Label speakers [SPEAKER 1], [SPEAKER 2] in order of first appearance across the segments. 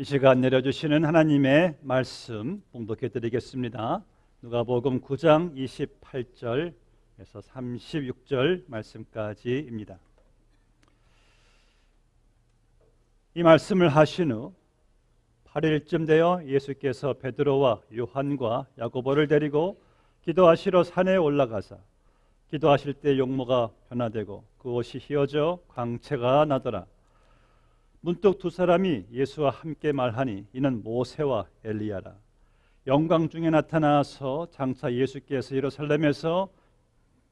[SPEAKER 1] 이 시간 내려주시는 하나님의 말씀 봉독해 드리겠습니다. 누가복음 9장 28절에서 36절 말씀까지입니다. 이 말씀을 하신 후 8일쯤 되어 예수께서 베드로와 요한과 야고보를 데리고 기도하시러 산에 올라가사 기도하실 때 용모가 변화되고 그 옷이 휘어져 광채가 나더라. 문득 두 사람이 예수와 함께 말하니 이는 모세와 엘리야라. 영광 중에 나타나서 장차 예수께서 예루살렘에서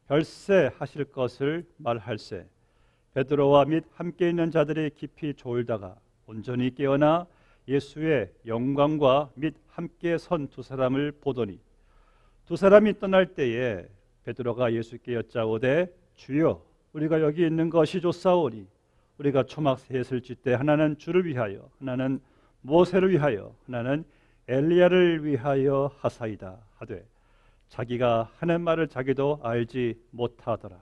[SPEAKER 1] 별세하실 것을 말할세. 베드로와 및 함께 있는 자들이 깊이 졸다가 온전히 깨어나 예수의 영광과 및 함께 선 두 사람을 보더니 두 사람이 떠날 때에 베드로가 예수께 여짜오되 주여 우리가 여기 있는 것이 좋사오니 우리가 초막 셋을 짓되 하나는 주를 위하여 하나는 모세를 위하여 하나는 엘리야를 위하여 하사이다 하되 자기가 하는 말을 자기도 알지 못하더라.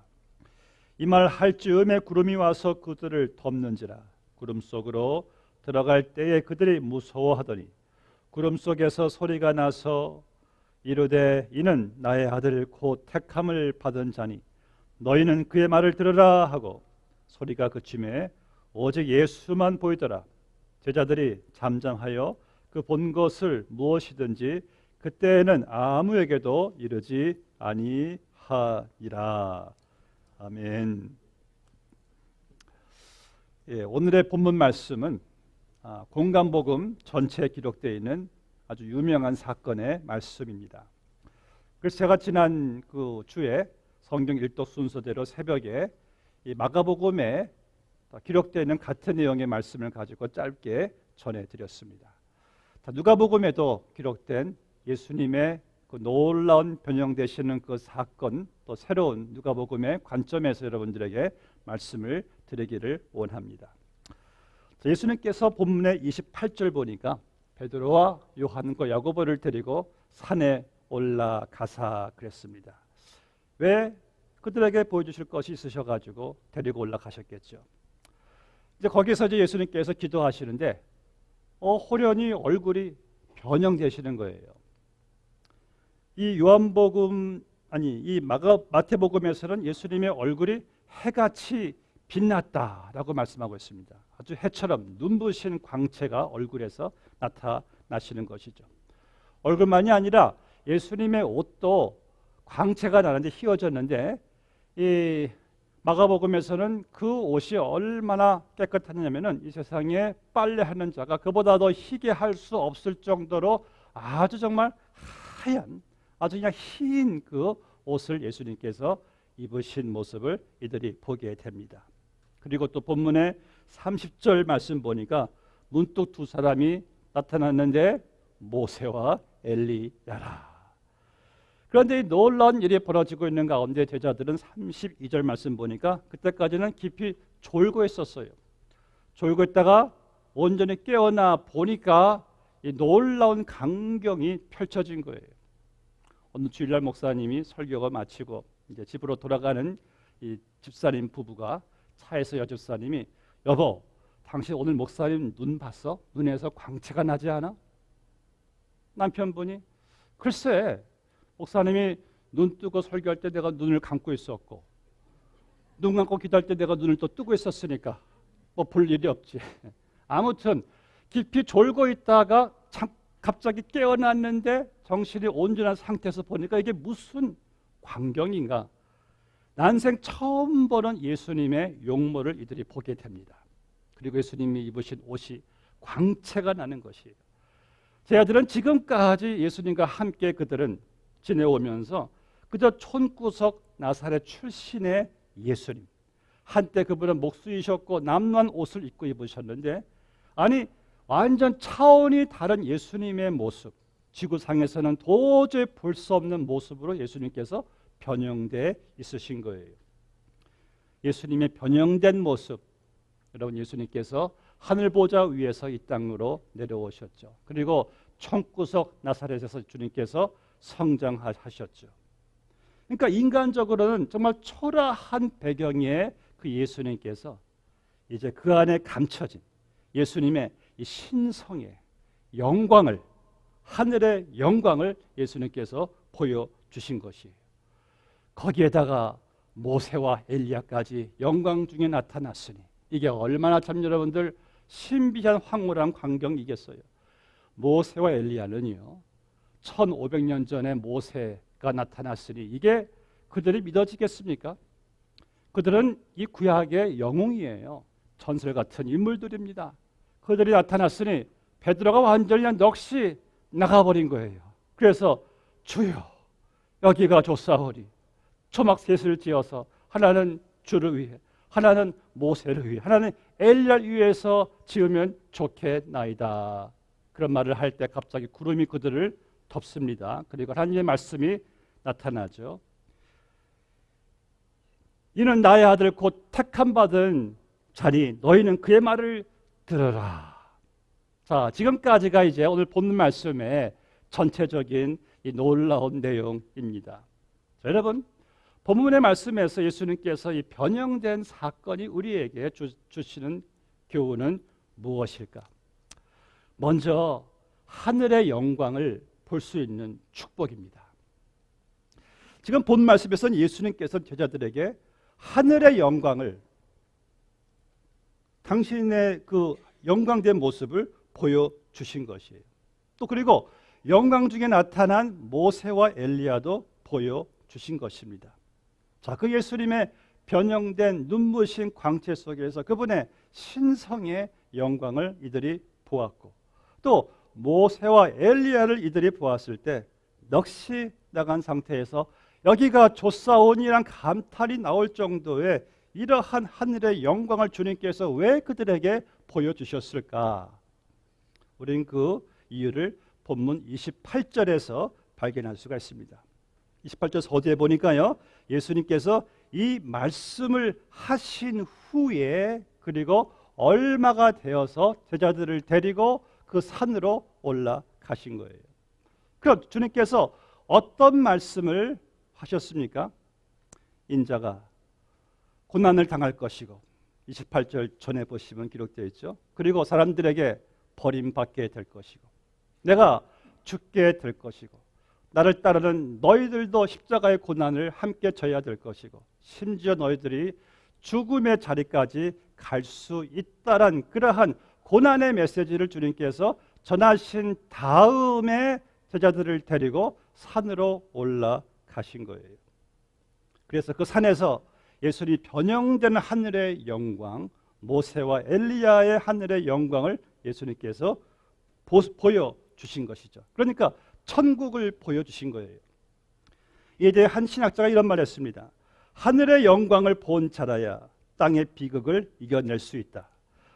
[SPEAKER 1] 이 말 할 즈음에 구름이 와서 그들을 덮는지라. 구름 속으로 들어갈 때에 그들이 무서워하더니 구름 속에서 소리가 나서 이르되 이는 나의 아들 곧 택함을 받은 자니 너희는 그의 말을 들으라 하고 소리가 그침에 오직 예수만 보이더라. 제자들이 잠잠하여 그 본 것을 무엇이든지 그때에는 아무에게도 이르지 아니하니라. 아멘. 오늘의 본문 말씀은 공간복음 전체에 기록되어 있는 아주 유명한 사건의 말씀입니다. 그래서 제가 지난 그 주에 성경 일독 순서대로 새벽에 이 마가복음에 기록되어 있는 같은 내용의 말씀을 가지고 짧게 전해드렸습니다. 누가복음에도 기록된 예수님의 그 놀라운 변형되시는 그 사건, 또 새로운 누가복음의 관점에서 여러분들에게 말씀을 드리기를 원합니다. 예수님께서 본문의 28절 보니까 베드로와 요한과 야고보를 데리고 산에 올라가사 그랬습니다. 왜? 그들에게 보여주실 것이 있으셔가지고 데리고 올라가셨겠죠. 이제 거기서 이제 예수님께서 기도하시는데 호련히 얼굴이 변형되시는 거예요. 이 마태복음에서는 예수님의 얼굴이 해같이 빛났다라고 말씀하고 있습니다. 아주 해처럼 눈부신 광채가 얼굴에서 나타나시는 것이죠. 얼굴만이 아니라 예수님의 옷도 광채가 나는데 휘어졌는데 이 마가복음에서는 그 옷이 얼마나 깨끗하냐면은 이 세상에 빨래하는 자가 그보다 더 희게 할 수 없을 정도로 아주 정말 하얀 아주 그냥 흰 그 옷을 예수님께서 입으신 모습을 이들이 보게 됩니다. 그리고 또 본문의 30절 말씀 보니까 문득 두 사람이 나타났는데 모세와 엘리야라. 그런데 이 놀라운 일이 벌어지고 있는 가운데 제자들은 32절 말씀 보니까 그때까지는 깊이 졸고 있었어요. 졸고 있다가 온전히 깨어나 보니까 이 놀라운 광경이 펼쳐진 거예요. 어느 주일날 목사님이 설교가 마치고 이제 집으로 돌아가는 이 집사님 부부가 차에서 여집사님이 여보, 당신 오늘 목사님 눈 봤어? 눈에서 광채가 나지 않아? 남편분이 글쎄 목사님이 눈 뜨고 설교할 때 내가 눈을 감고 있었고 눈 감고 기도할 때 내가 눈을 또 뜨고 있었으니까 뭐 볼 일이 없지. 아무튼 깊이 졸고 있다가 갑자기 깨어났는데 정신이 온전한 상태에서 보니까 이게 무슨 광경인가. 난생 처음 보는 예수님의 용모를 이들이 보게 됩니다. 그리고 예수님이 입으신 옷이 광채가 나는 것이에요. 제 아들은 지금까지 예수님과 함께 그들은 지내오면서 그저 촌구석 나사렛 출신의 예수님, 한때 그분은 목수이셨고 남루한 옷을 입고 입으셨는데 아니 완전 차원이 다른 예수님의 모습, 지구상에서는 도저히 볼 수 없는 모습으로 예수님께서 변형되어 있으신 거예요. 예수님의 변형된 모습, 여러분 예수님께서 하늘 보좌 위에서 이 땅으로 내려오셨죠. 그리고 촌구석 나사렛에서 주님께서 성장하셨죠. 그러니까 인간적으로는 정말 초라한 배경의 그 예수님께서 이제 그 안에 감춰진 예수님의 이 신성의 영광을, 하늘의 영광을 예수님께서 보여주신 것이에요. 거기에다가 모세와 엘리야까지 영광 중에 나타났으니 이게 얼마나 참 여러분들 신비한 황홀한 광경이겠어요. 모세와 엘리야는요 1500년 전에 모세가 나타났으니 이게 그들이 믿어지겠습니까? 그들은 이 구약의 영웅이에요. 전설 같은 인물들입니다. 그들이 나타났으니 베드로가 완전히 넋이 나가버린 거예요. 그래서 주여 여기가 좋사오니 초막 셋을 지어서 하나는 주를 위해, 하나는 모세를 위해, 하나는 엘리야를 위해서 지으면 좋겠나이다. 그런 말을 할 때 갑자기 구름이 그들을 덮습니다. 그리고 하나님의 말씀이 나타나죠. 이는 나의 아들 곧 택함 받은 자니 너희는 그의 말을 들으라. 자, 지금까지가 이제 오늘 본문 말씀의 전체적인 이 놀라운 내용입니다. 자, 여러분, 본문의 말씀에서 예수님께서 이 변형된 사건이 우리에게 주시는 교훈은 무엇일까? 먼저 하늘의 영광을 볼 수 있는 축복입니다. 지금 본 말씀에서는 예수님께서 제자들에게 하늘의 영광을, 당신의 그 영광된 모습을 보여주신 것이에요. 또 그리고 영광 중에 나타난 모세와 엘리야도 보여주신 것입니다. 자, 그 예수님의 변형된 눈부신 광채 속에서 그분의 신성의 영광을 이들이 보았고, 또 모세와 엘리야를 이들이 보았을 때 넋이 나간 상태에서 여기가 좋사오니란 감탄이 나올 정도의 이러한 하늘의 영광을 주님께서 왜 그들에게 보여주셨을까? 우리는 그 이유를 본문 28절에서 발견할 수가 있습니다. 28절 서두에 보니까요, 예수님께서 이 말씀을 하신 후에 그리고 얼마가 되어서 제자들을 데리고 그 산으로 올라가신 거예요. 그럼 주님께서 어떤 말씀을 하셨습니까? 인자가 고난을 당할 것이고, 28절 전에 보시면 기록되어 있죠. 그리고 사람들에게 버림받게 될 것이고, 내가 죽게 될 것이고, 나를 따르는 너희들도 십자가의 고난을 함께 져야 될 것이고, 심지어 너희들이 죽음의 자리까지 갈 수 있다란 그러한 고난의 메시지를 주님께서 전하신 다음에 제자들을 데리고 산으로 올라가신 거예요. 그래서 그 산에서 예수님이 변형된 하늘의 영광, 모세와 엘리야의 하늘의 영광을 예수님께서 보여주신 것이죠. 그러니까 천국을 보여주신 거예요. 이에 대해 한 신학자가 이런 말을 했습니다. 하늘의 영광을 본 자라야 땅의 비극을 이겨낼 수 있다.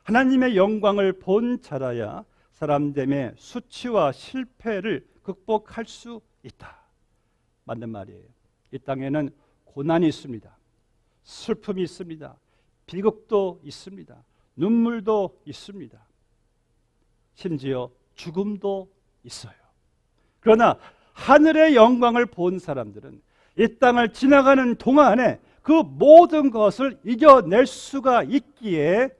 [SPEAKER 1] 하나님의 영광을 본 자라야 사람됨의 수치와 실패를 극복할 수 있다. 맞는 말이에요. 이 땅에는 고난이 있습니다. 슬픔이 있습니다. 비극도 있습니다. 눈물도 있습니다. 심지어 죽음도 있어요. 그러나 하늘의 영광을 본 사람들은 이 땅을 지나가는 동안에 그 모든 것을 이겨낼 수가 있기에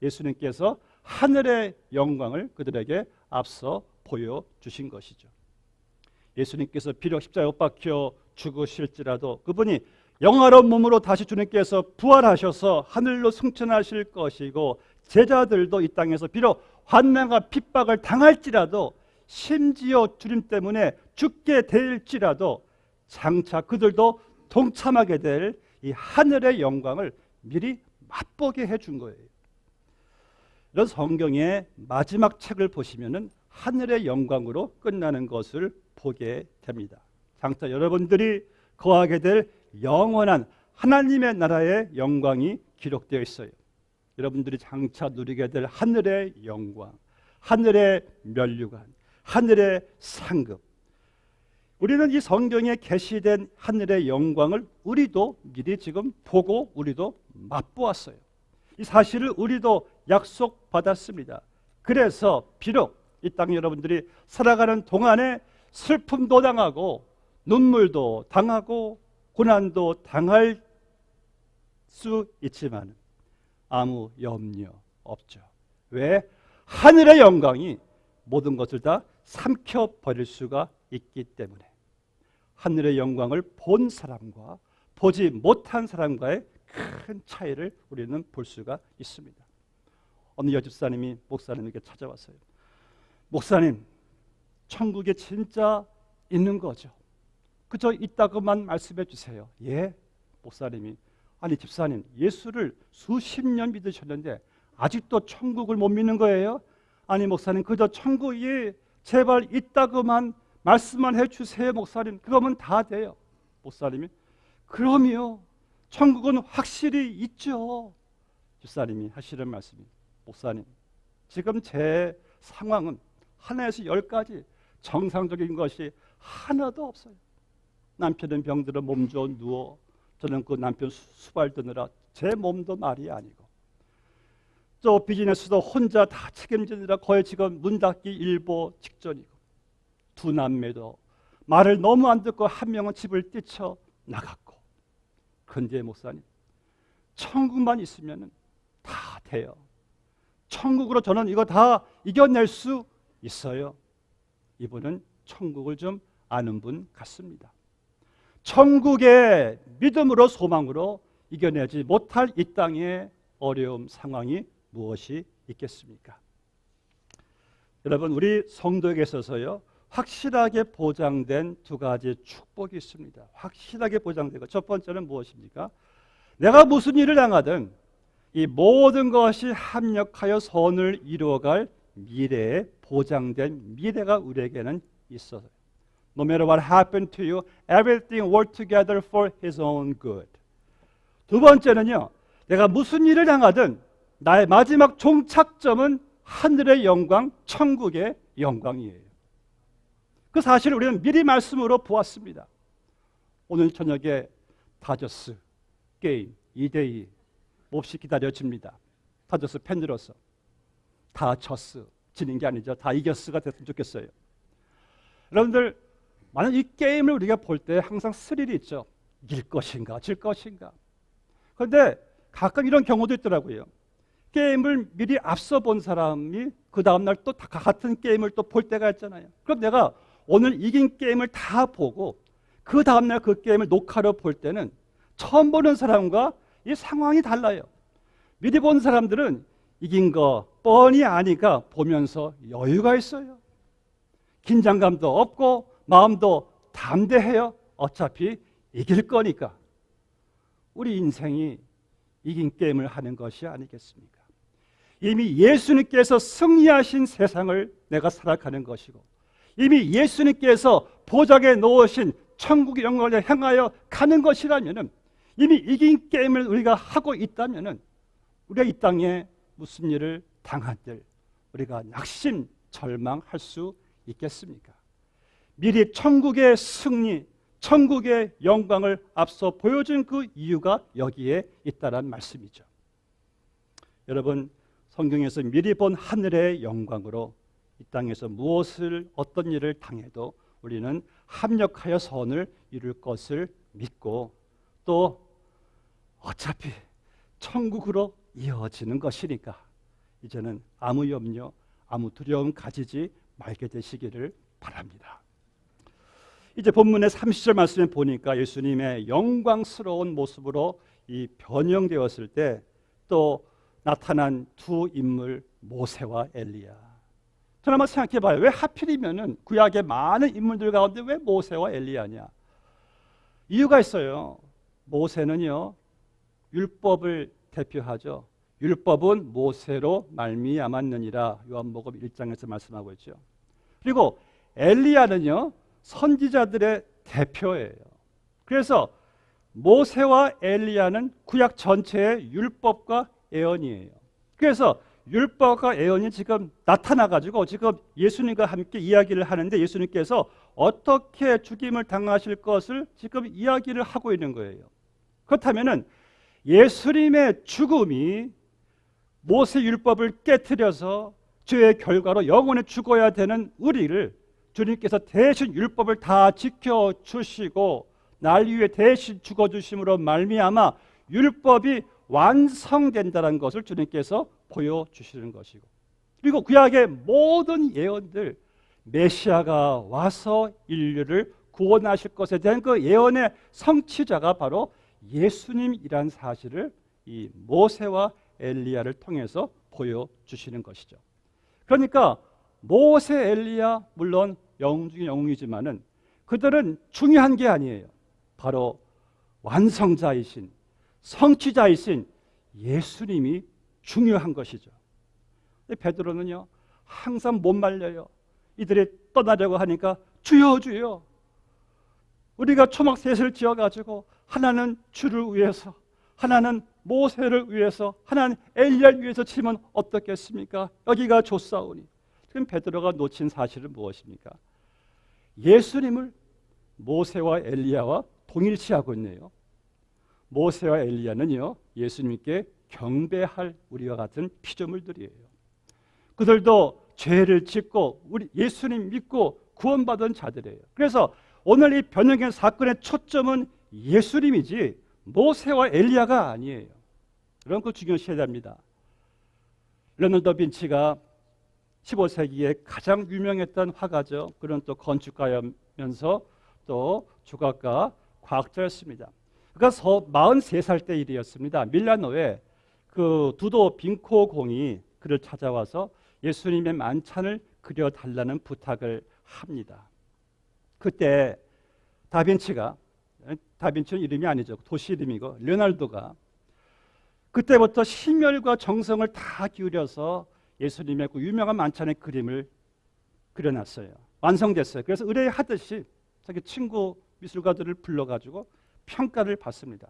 [SPEAKER 1] 예수님께서 하늘의 영광을 그들에게 앞서 보여주신 것이죠. 예수님께서 비록 십자가에 못 박혀 죽으실지라도 그분이 영화로운 몸으로 다시 주님께서 부활하셔서 하늘로 승천하실 것이고, 제자들도 이 땅에서 비록 환난과 핍박을 당할지라도, 심지어 주님 때문에 죽게 될지라도 장차 그들도 동참하게 될 이 하늘의 영광을 미리 맛보게 해준 거예요. 이런 성경의 마지막 책을 보시면은 하늘의 영광으로 끝나는 것을 보게 됩니다. 장차 여러분들이 거하게 될 영원한 하나님의 나라의 영광이 기록되어 있어요. 여러분들이 장차 누리게 될 하늘의 영광, 하늘의 면류관, 하늘의 상급. 우리는 이 성경에 계시된 하늘의 영광을 우리도 미리 지금 보고 우리도 맛보았어요. 이 사실을 우리도 약속받았습니다. 그래서 비록 이 땅 여러분들이 살아가는 동안에 슬픔도 당하고 눈물도 당하고 고난도 당할 수 있지만 아무 염려 없죠. 왜? 하늘의 영광이 모든 것을 다 삼켜버릴 수가 있기 때문에 하늘의 영광을 본 사람과 보지 못한 사람과의 큰 차이를 우리는 볼 수가 있습니다. 어느 여집사님이 목사님에게 찾아왔어요. 목사님, 천국에 진짜 있는 거죠? 그저 있다고만 말씀해 주세요. 예? 목사님이, 아니 집사님, 예수를 수십 년 믿으셨는데 아직도 천국을 못 믿는 거예요? 아니 목사님, 그저 천국이 제발 있다고만 말씀만 해주세요. 목사님, 그거면 다 돼요. 목사님이, 그럼요, 천국은 확실히 있죠. 집사님이 하시는 말씀이, 목사님, 지금 제 상황은 하나에서 10가지 정상적인 것이 하나도 없어요. 남편은 병들어 몸져 누워 저는 그 남편 수발 드느라 제 몸도 말이 아니고, 저 비즈니스도 혼자 다 책임지느라 거의 지금 문 닫기 일보 직전이고, 두 남매도 말을 너무 안 듣고 한 명은 집을 뛰쳐 나갔고. 그런데 목사님, 천국만 있으면 다 돼요. 천국으로 저는 이거 다 이겨낼 수 있어요. 이분은 천국을 좀 아는 분 같습니다. 천국의 믿음으로 소망으로 이겨내지 못할 이 땅의 어려움 상황이 무엇이 있겠습니까? 여러분, 우리 성도에게 있어서요, 확실하게 보장된 두 가지 축복이 있습니다. 확실하게 보장되고, 첫 번째는 무엇입니까? 내가 무슨 일을 당하든 이 모든 것이 합력하여 선을 이루어갈 미래에 보장된 미래가 우리에게는 있어요. No matter what happened to you, everything work together for His own good. 두 번째는요, 내가 무슨 일을 당하든 나의 마지막 종착점은 하늘의 영광, 천국의 영광이에요. 그 사실을 우리는 미리 말씀으로 보았습니다. 오늘 저녁에 다저스 게임 2대2 몹시 기다려집니다. 다저스 팬으로서 다 졌어, 지는 게 아니죠. 다 이겼어가 됐으면 좋겠어요. 여러분들, 만약 이 게임을 우리가 볼 때 항상 스릴이 있죠. 이길 것인가 질 것인가. 그런데 가끔 이런 경우도 있더라고요. 게임을 미리 앞서 본 사람이 그 다음날 또 같은 게임을 또 볼 때가 있잖아요. 그럼 내가 오늘 이긴 게임을 다 보고 그 다음날 그 게임을 녹화로 볼 때는 처음 보는 사람과 이 상황이 달라요. 미리 본 사람들은 이긴 거 뻔히 아니까 보면서 여유가 있어요. 긴장감도 없고 마음도 담대해요. 어차피 이길 거니까. 우리 인생이 이긴 게임을 하는 것이 아니겠습니까? 이미 예수님께서 승리하신 세상을 내가 살아가는 것이고, 이미 예수님께서 보좌에 놓으신 천국의 영광을 향하여 가는 것이라면, 이미 이긴 게임을 우리가 하고 있다면 우리가 이 땅에 무슨 일을 당한들 우리가 낙심, 절망할 수 있겠습니까? 미리 천국의 승리, 천국의 영광을 앞서 보여준 그 이유가 여기에 있다는 말씀이죠. 여러분, 성경에서 미리 본 하늘의 영광으로 이 땅에서 무엇을, 어떤 일을 당해도 우리는 합력하여 선을 이룰 것을 믿고, 또 어차피 천국으로 이어지는 것이니까 이제는 아무 염려, 아무 두려움 가지지 말게 되시기를 바랍니다. 이제 본문의 30절 말씀에 보니까 예수님의 영광스러운 모습으로 이 변형되었을 때 또 나타난 두 인물, 모세와 엘리야. 저는 한번 생각해 봐요. 왜 하필이면은 구약의 많은 인물들 가운데 왜 모세와 엘리야냐? 이유가 있어요. 모세는요, 율법을 대표하죠. 율법은 모세로 말미암았느니라 요한복음 1장에서 말씀하고 있죠. 그리고 엘리야는요, 선지자들의 대표예요. 그래서 모세와 엘리야는 구약 전체의 율법과 예언이에요. 그래서 율법과 예언이 지금 나타나가지고 지금 예수님과 함께 이야기를 하는데, 예수님께서 어떻게 죽임을 당하실 것을 지금 이야기를 하고 있는 거예요. 그렇다면은 예수님의 죽음이 모세 율법을 깨트려서 죄의 결과로 영원히 죽어야 되는 우리를 주님께서 대신 율법을 다 지켜주시고 날 위해 대신 죽어주심으로 말미암아 율법이 완성된다는 것을 주님께서 보여주시는 것이고, 그리고 구약의 모든 예언들, 메시아가 와서 인류를 구원하실 것에 대한 그 예언의 성취자가 바로 예수님이란 사실을 이 모세와 엘리야를 통해서 보여주시는 것이죠. 그러니까 모세, 엘리야 물론 영웅 중에 영웅이지만은 그들은 중요한 게 아니에요. 바로 완성자이신, 성취자이신 예수님이 중요한 것이죠. 베드로는요 항상 못 말려요. 이들이 떠나려고 하니까 주여 주여, 우리가 초막셋을 지어가지고 하나는 주를 위해서, 하나는 모세를 위해서, 하나는 엘리야를 위해서 치면 어떻겠습니까? 여기가 좋사오니. 지금 베드로가 놓친 사실은 무엇입니까? 예수님을 모세와 엘리야와 동일시하고 있네요. 모세와 엘리야는요 예수님께 경배할 우리와 같은 피조물들이에요. 그들도 죄를 짓고 우리 예수님 믿고 구원받은 자들이에요. 그래서 오늘 이 변형된 사건의 초점은 예수님이지 모세와 엘리야가 아니에요. 그런 거 중요시해야 됩니다. 레오나르도 다빈치가 15세기에 가장 유명했던 화가죠. 그는 또 건축가이면서 또 조각가, 과학자였습니다. 그가 43살 때 일이었습니다. 밀라노에 그 두도 빙코 공이 그를 찾아와서 예수님의 만찬을 그려달라는 부탁을 합니다. 그때 다빈치는 이름이 아니죠. 도시 이름이고 레오나르도가 그때부터 심혈과 정성을 다 기울여서 예수님의 그 유명한 만찬의 그림을 그려놨어요. 완성됐어요. 그래서 의뢰하듯이 자기 친구 미술가들을 불러가지고 평가를 받습니다.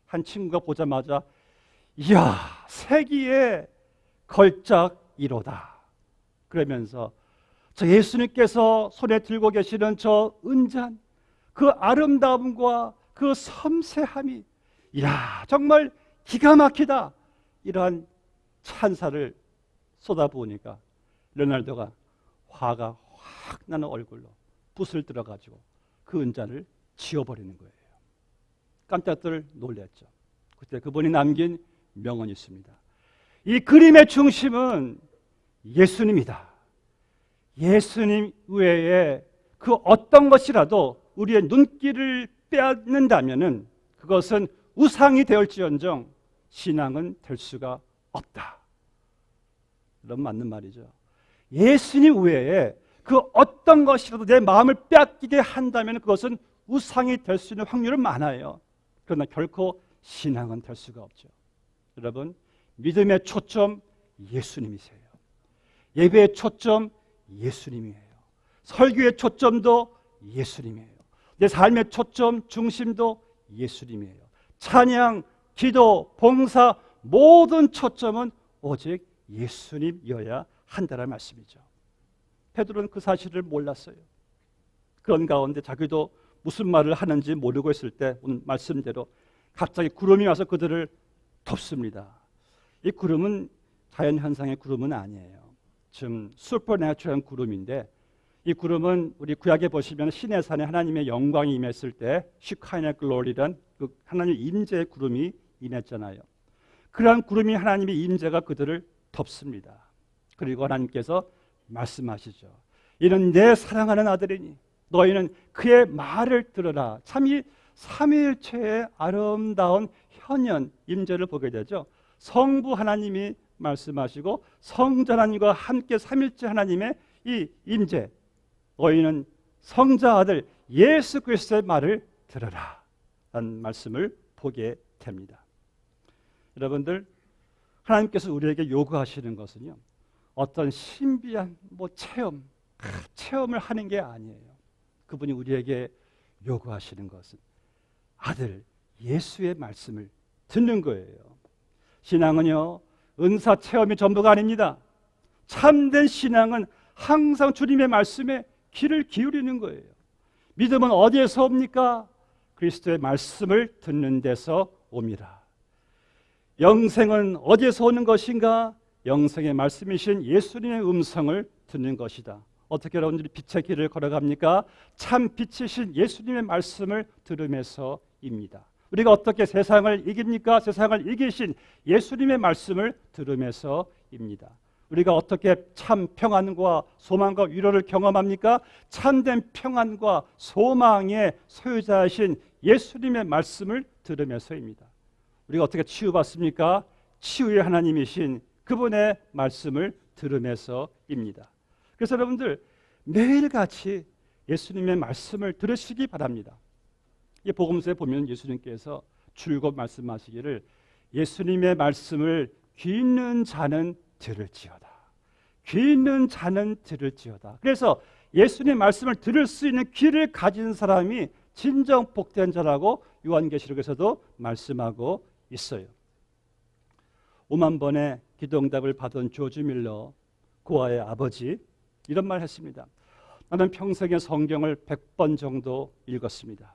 [SPEAKER 1] 한 친구가 보자마자 이야 세기의 걸작이로다 그러면서 저 예수님께서 손에 들고 계시는 저 은잔, 그 아름다움과 그 섬세함이 이야 정말 기가 막히다, 이러한 찬사를 쏟아부으니까 레오나르도가 화가 확 나는 얼굴로 붓을 들어가지고 그 은잔을 지워버리는 거예요. 깜짝들 놀랐죠. 그때 그분이 남긴 명언이 있습니다. 이 그림의 중심은 예수님이다. 예수님 외에 그 어떤 것이라도 우리의 눈길을 빼앗는다면은 그것은 우상이 되었지언정 신앙은 될 수가 없다. 그런 맞는 말이죠. 예수님 외에 그 어떤 것이라도 내 마음을 빼앗기게 한다면 그것은 우상이 될 수 있는 확률은 많아요. 그러나 결코 신앙은 될 수가 없죠. 여러분, 믿음의 초점 예수님이세요. 예배의 초점 예수님이에요. 설교의 초점도 예수님이에요. 내 삶의 초점 중심도 예수님이에요. 찬양, 기도, 봉사 모든 초점은 오직 예수님이어야 한다는 말씀이죠. 베드로는 그 사실을 몰랐어요. 그런 가운데 자기도 무슨 말을 하는지 모르고 있을 때 오늘 말씀대로 갑자기 구름이 와서 그들을 덮습니다. 이 구름은 자연현상의 구름은 아니에요. 좀 슈퍼내추럴한 구름인데 이 구름은 우리 구약에 보시면 시내 산에 하나님의 영광이 임했을 때 시카이나 글로리란 그 하나님의 임재의 구름이 임했잖아요. 그러한 구름이 하나님의 임재가 그들을 덮습니다. 그리고 하나님께서 말씀하시죠. 이는 내 사랑하는 아들이니 너희는 그의 말을 들으라. 참 이 삼위일체의 아름다운 현현 임재를 보게 되죠. 성부 하나님이 말씀하시고 성자 하나님과 함께 삼일체 하나님의 이 임재, 너희는 성자 아들 예수 그리스도의 말을 들으라 라는 말씀을 보게 됩니다. 여러분들, 하나님께서 우리에게 요구하시는 것은요 어떤 신비한 체험을 하는 게 아니에요. 그분이 우리에게 요구하시는 것은 아들 예수의 말씀을 듣는 거예요. 신앙은요 은사 체험이 전부가 아닙니다. 참된 신앙은 항상 주님의 말씀에 귀를 기울이는 거예요. 믿음은 어디에서 옵니까? 그리스도의 말씀을 듣는 데서 옵니다. 영생은 어디에서 오는 것인가? 영생의 말씀이신 예수님의 음성을 듣는 것이다. 어떻게 여러분들이 빛의 길을 걸어갑니까? 참 빛이신 예수님의 말씀을 들으면서입니다. 우리가 어떻게 세상을 이깁니까? 세상을 이기신 예수님의 말씀을 들으면서입니다. 우리가 어떻게 참 평안과 소망과 위로를 경험합니까? 참된 평안과 소망의 소유자이신 예수님의 말씀을 들으면서입니다. 우리가 어떻게 치유받습니까? 치유의 하나님이신 그분의 말씀을 들으면서입니다. 그래서 여러분들 매일같이 예수님의 말씀을 들으시기 바랍니다. 이 복음서에 보면 예수님께서 줄곧 말씀하시기를 예수님의 말씀을 귀 있는 자는 들을지어다. 귀 있는 자는 들을지어다. 그래서 예수님의 말씀을 들을 수 있는 귀를 가진 사람이 진정 복된 자라고 요한계시록에서도 말씀하고 있어요. 5만 번의 기도응답을 받은 조지 밀러 고아의 아버지 이런 말 했습니다. 나는 평생에 성경을 100번 정도 읽었습니다.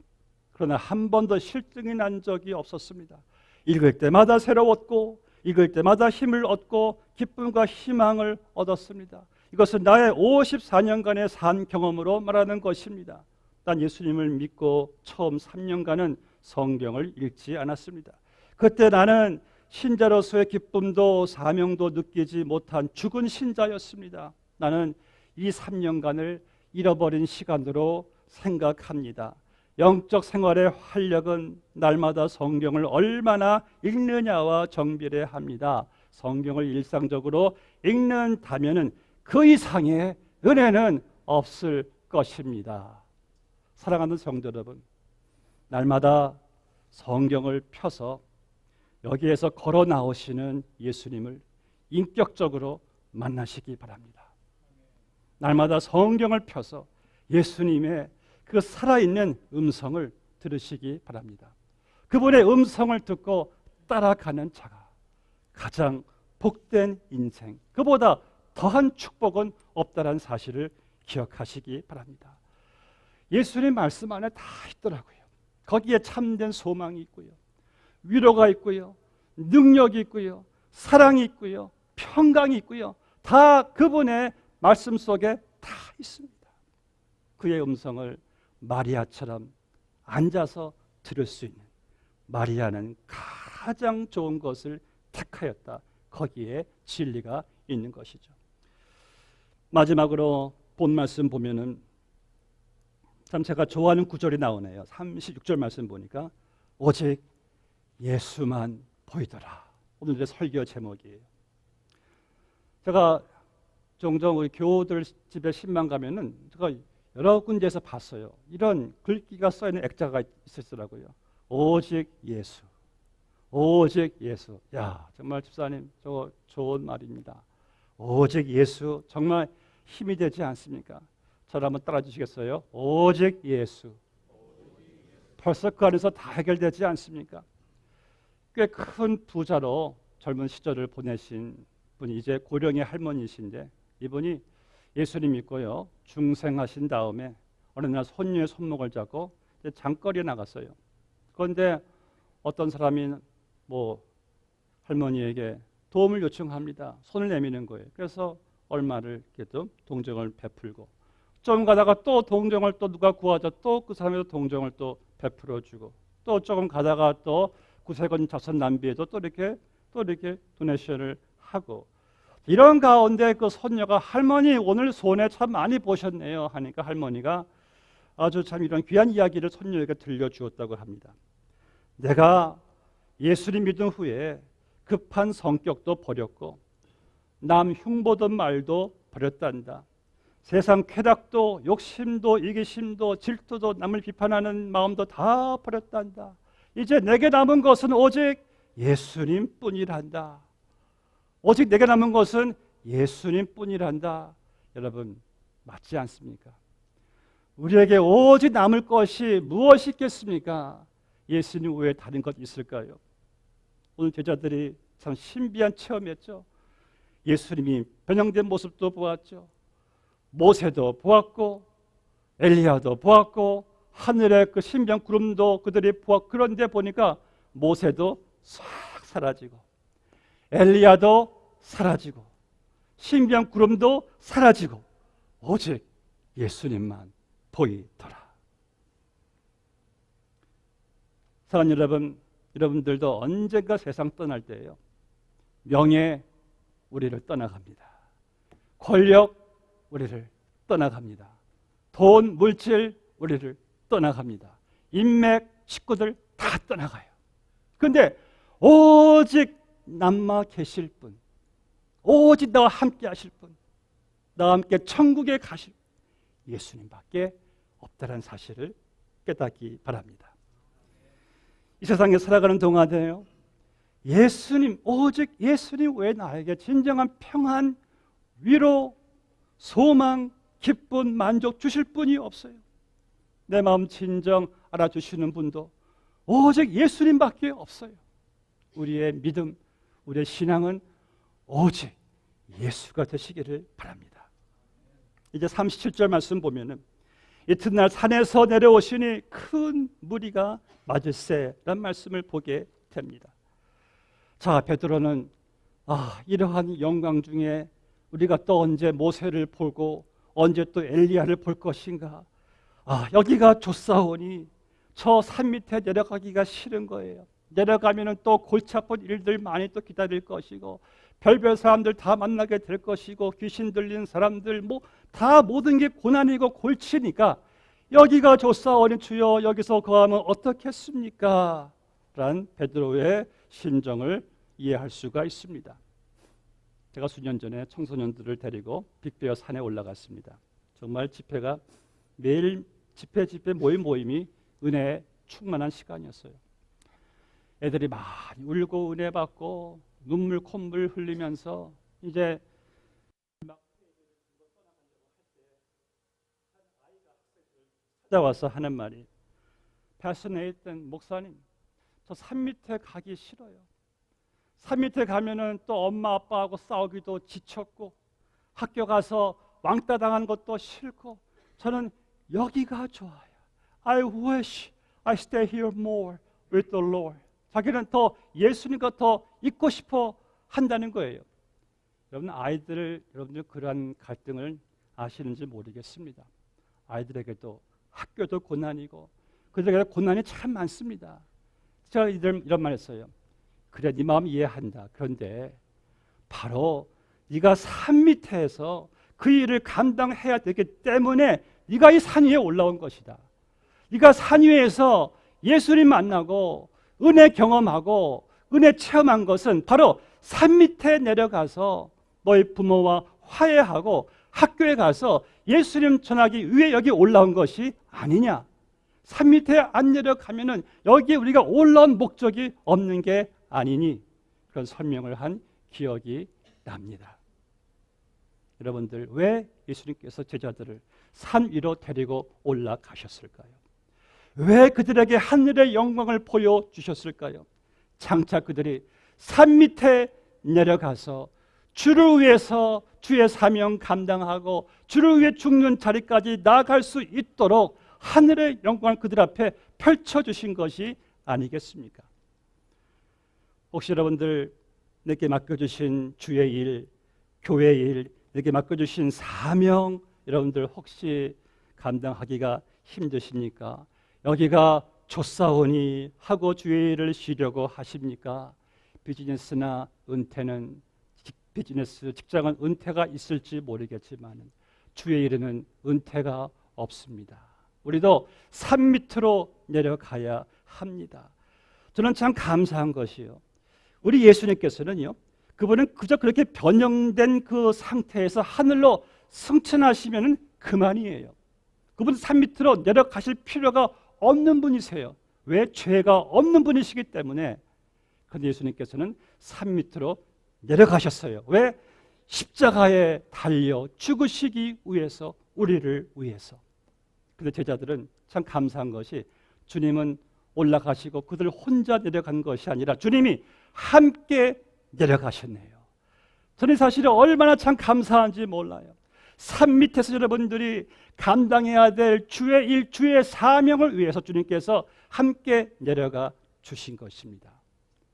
[SPEAKER 1] 그러나 한 번도 실증이 난 적이 없었습니다. 읽을 때마다 새로웠고 읽을 때마다 힘을 얻고 기쁨과 희망을 얻었습니다. 이것은 나의 54년간의 산 경험으로 말하는 것입니다. 난 예수님을 믿고 처음 3년간은 성경을 읽지 않았습니다. 그때 나는 신자로서의 기쁨도 사명도 느끼지 못한 죽은 신자였습니다. 나는 이 3년간을 잃어버린 시간으로 생각합니다. 영적 생활의 활력은 날마다 성경을 얼마나 읽느냐와 정비례합니다. 성경을 일상적으로 읽는다면은 그 이상의 은혜는 없을 것입니다. 사랑하는 성도 여러분, 날마다 성경을 펴서 여기에서 걸어 나오시는 예수님을 인격적으로 만나시기 바랍니다. 날마다 성경을 펴서 예수님의 그 살아있는 음성을 들으시기 바랍니다. 그분의 음성을 듣고 따라가는 자가 가장 복된 인생, 그보다 더한 축복은 없다는 사실을 기억하시기 바랍니다. 예수님 말씀 안에 다 있더라고요. 거기에 참된 소망이 있고요, 위로가 있고요, 능력이 있고요, 사랑이 있고요, 평강이 있고요. 다 그분의 말씀 속에 다 있습니다. 그의 음성을 마리아처럼 앉아서 들을 수 있는 마리아는 가장 좋은 것을 택하였다. 거기에 진리가 있는 것이죠. 마지막으로 본 말씀 보면은 참 제가 좋아하는 구절이 나오네요. 36절 말씀 보니까 오직 예수만 보이더라. 오늘의 설교 제목이에요. 제가 종종 우리 교우들 집에 신방 가면은 제가 여러 군데에서 봤어요. 이런 글귀가 써있는 액자가 있었더라고요. 오직 예수, 오직 예수. 야, 정말 집사님 저거 좋은 말입니다. 오직 예수 정말 힘이 되지 않습니까? 저를 한번 따라 주시겠어요? 오직 예수. 벌써 그 안에서 다 해결되지 않습니까? 꽤 큰 부자로 젊은 시절을 보내신 분이 이제 고령의 할머니신데 이분이 예수님 믿고요, 중생하신 다음에 어느 날 손녀의 손목을 잡고 장거리에 나갔어요. 그런데 어떤 사람이 할머니에게 도움을 요청합니다. 손을 내미는 거예요. 그래서 얼마를 이렇게 동정을 베풀고 좀 가다가 또 동정을 또 누가 구하자 또 그 사람에도 동정을 또 베풀어 주고 또 조금 가다가 또 구세군 자선 낭비에도 또 이렇게 도네이션을 하고 이런 가운데 그 손녀가 할머니 오늘 손해 참 많이 보셨네요 하니까 할머니가 아주 참 이런 귀한 이야기를 손녀에게 들려주었다고 합니다. 내가 예수님 믿은 후에 급한 성격도 버렸고 남 흉보던 말도 버렸단다. 세상 쾌락도 욕심도 이기심도 질투도 남을 비판하는 마음도 다 버렸단다. 이제 내게 남은 것은 오직 예수님뿐이란다. 오직 내게 남은 것은 예수님뿐이란다. 여러분 맞지 않습니까? 우리에게 오직 남을 것이 무엇이 있겠습니까? 예수님 외에 다른 것 있을까요? 오늘 제자들이 참 신비한 체험했죠. 예수님이 변형된 모습도 보았죠. 모세도 보았고 엘리야도 보았고 하늘의 그 신비한 구름도 그들이 보았고 그런데 보니까 모세도 싹 사라지고 엘리야도 사라지고 신비한 구름도 사라지고 오직 예수님만 보이더라. 사랑하는 여러분, 여러분들도 언젠가 세상 떠날 때예요. 명예 우리를 떠나갑니다. 권력 우리를 떠나갑니다. 돈, 물질 우리를 떠나갑니다. 인맥, 식구들 다 떠나가요. 그런데 오직 남아 계실 분, 오직 나와 함께 하실 분, 나와 함께 천국에 가실 예수님밖에 없다는 사실을 깨닫기 바랍니다. 이 세상에 살아가는 동안에요, 예수님, 오직 예수님 외에 나에게 진정한 평안, 위로, 소망, 기쁨, 만족 주실 분이 없어요. 내 마음 진정 알아주시는 분도 오직 예수님밖에 없어요. 우리의 믿음, 우리의 신앙은 오직 예수가 되시기를 바랍니다. 이제 37절 말씀 보면은 이튿날 산에서 내려오시니 큰 무리가 맞을세라는 말씀을 보게 됩니다. 자, 베드로는 이러한 영광 중에 우리가 또 언제 모세를 보고 언제 또 엘리야를 볼 것인가? 여기가 좋사오니 저 산 밑에 내려가기가 싫은 거예요. 내려가면은 또 골치 아픈 일들 많이 또 기다릴 것이고 별별 사람들 다 만나게 될 것이고 귀신 들린 사람들 다 모든 게 고난이고 골치니까 여기가 좋사오니 주여 여기서 거하면 어떻겠습니까? 라는 베드로의 심정을 이해할 수가 있습니다. 제가 수년 전에 청소년들을 데리고 빅베어 산에 올라갔습니다. 정말 집회가 매일 집회 모임이 은혜에 충만한 시간이었어요. 애들이 많이 울고 은혜 받고 눈물 콧물 흘리면서 이제 찾아와서 하는 말이, 패스 네이튼 목사님, 저 산 밑에 가기 싫어요. 산 밑에 가면은 또 엄마 아빠하고 싸우기도 지쳤고 학교 가서 왕따 당한 것도 싫고 저는 여기가 좋아요. I wish I stay here more with the Lord. 자기는 더 예수님과 더 있고 싶어 한다는 거예요. 여러분들 그러한 갈등을 아시는지 모르겠습니다. 아이들에게도 학교도 고난이고 그들에게 고난이 참 많습니다. 제가 이런 말 했어요. 그래, 네 마음 이해한다. 그런데 바로 네가 산 밑에서 그 일을 감당해야 되기 때문에 네가 이 산 위에 올라온 것이다. 네가 산 위에서 예수님 만나고 은혜 경험하고 은혜 체험한 것은 바로 산 밑에 내려가서 너희 부모와 화해하고 학교에 가서 예수님 전하기 위해 여기 올라온 것이 아니냐. 산 밑에 안 내려가면은 여기에 우리가 올라온 목적이 없는 게 아니니, 그런 설명을 한 기억이 납니다. 여러분들, 왜 예수님께서 제자들을 산 위로 데리고 올라가셨을까요? 왜 그들에게 하늘의 영광을 보여주셨을까요? 장차 그들이 산 밑에 내려가서 주를 위해서 주의 사명 감당하고 주를 위해 죽는 자리까지 나아갈 수 있도록 하늘의 영광을 그들 앞에 펼쳐주신 것이 아니겠습니까? 혹시 여러분들 내게 맡겨주신 주의 일, 교회의 일, 내게 맡겨주신 사명, 여러분들 혹시 감당하기가 힘드십니까? 여기가 좋사오니 하고 주의 일을 쉬려고 하십니까? 비즈니스나 은퇴는, 비즈니스, 직장은 은퇴가 있을지 모르겠지만 주의 일에는 은퇴가 없습니다. 우리도 산 밑으로 내려가야 합니다. 저는 참 감사한 것이요, 우리 예수님께서는요, 그분은 그저 그렇게 변형된 그 상태에서 하늘로 승천하시면 그만이에요. 그분은 산 밑으로 내려가실 필요가 없는 분이세요. 왜? 죄가 없는 분이시기 때문에. 그런데 예수님께서는 산 밑으로 내려가셨어요. 왜? 십자가에 달려 죽으시기 위해서, 우리를 위해서. 그런데 제자들은 참 감사한 것이 주님은 올라가시고 그들 혼자 내려간 것이 아니라 주님이 함께 내려가셨네요. 저는 사실은 얼마나 참 감사한지 몰라요. 산 밑에서 여러분들이 감당해야 될 주의 일, 주의 사명을 위해서 주님께서 함께 내려가 주신 것입니다.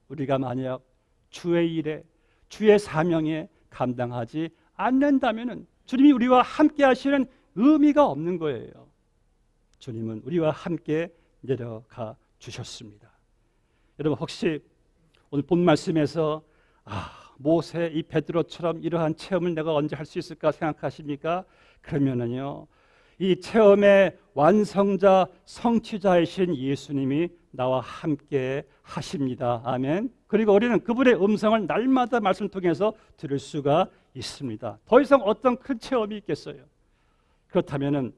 [SPEAKER 1] 우리가 만약 주의 일에, 주의 사명에 감당하지 않는다면 주님이 우리와 함께 하시는 의미가 없는 거예요. 주님은 우리와 함께 내려가 주셨습니다. 여러분, 혹시 오늘 본 말씀에서 모세 이 베드로처럼 이러한 체험을 내가 언제 할 수 있을까 생각하십니까? 그러면은요, 이 체험의 완성자 성취자이신 예수님이 나와 함께 하십니다. 아멘. 그리고 우리는 그분의 음성을 날마다 말씀 통해서 들을 수가 있습니다. 더 이상 어떤 큰 체험이 있겠어요? 그렇다면은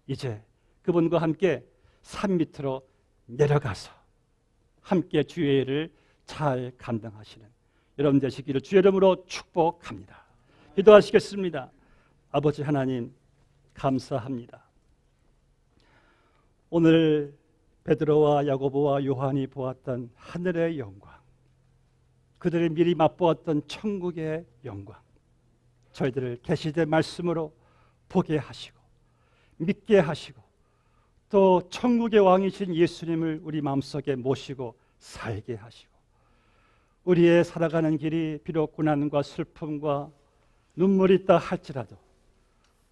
[SPEAKER 1] 이제 그분과 함께 산 밑으로 내려가서 함께 주의 일을 잘 감당하시는 여러분 되시기를 주의 이름으로 축복합니다. 기도하시겠습니다. 아버지 하나님, 감사합니다. 오늘 베드로와 야고보와 요한이 보았던 하늘의 영광, 그들이 미리 맛보았던 천국의 영광, 저희들을 계시된 말씀으로 보게 하시고 믿게 하시고 또 천국의 왕이신 예수님을 우리 마음속에 모시고 살게 하시고 우리의 살아가는 길이 비록 고난과 슬픔과 눈물이 있다 할지라도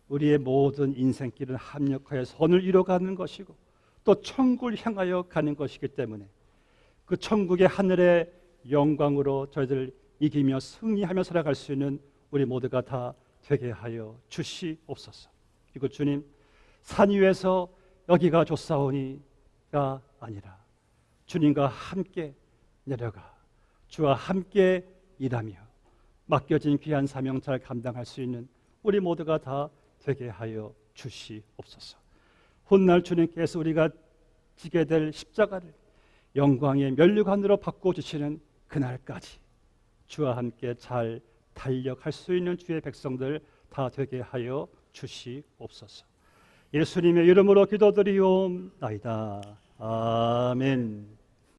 [SPEAKER 1] 우리의 모든 인생길은 합력하여 선을 이뤄가는 것이고 또 천국을 향하여 가는 것이기 때문에 그 천국의 하늘의 영광으로 저희들 이기며 승리하며 살아갈 수 있는 우리 모두가 다 되게 하여 주시옵소서. 그리고 주님, 산 위에서 여기가 좋사오니가 아니라 주님과 함께 내려가 주와 함께 일하며 맡겨진 귀한 사명 잘 감당할 수 있는 우리 모두가 다 되게 하여 주시옵소서. 훗날 주님께서 우리가 지게 될 십자가를 영광의 면류관으로 바꿔주시는 그날까지 주와 함께 잘 달려갈 수 있는 주의 백성들 다 되게 하여 주시옵소서. 예수님의 이름으로 기도드리옵나이다. 아멘.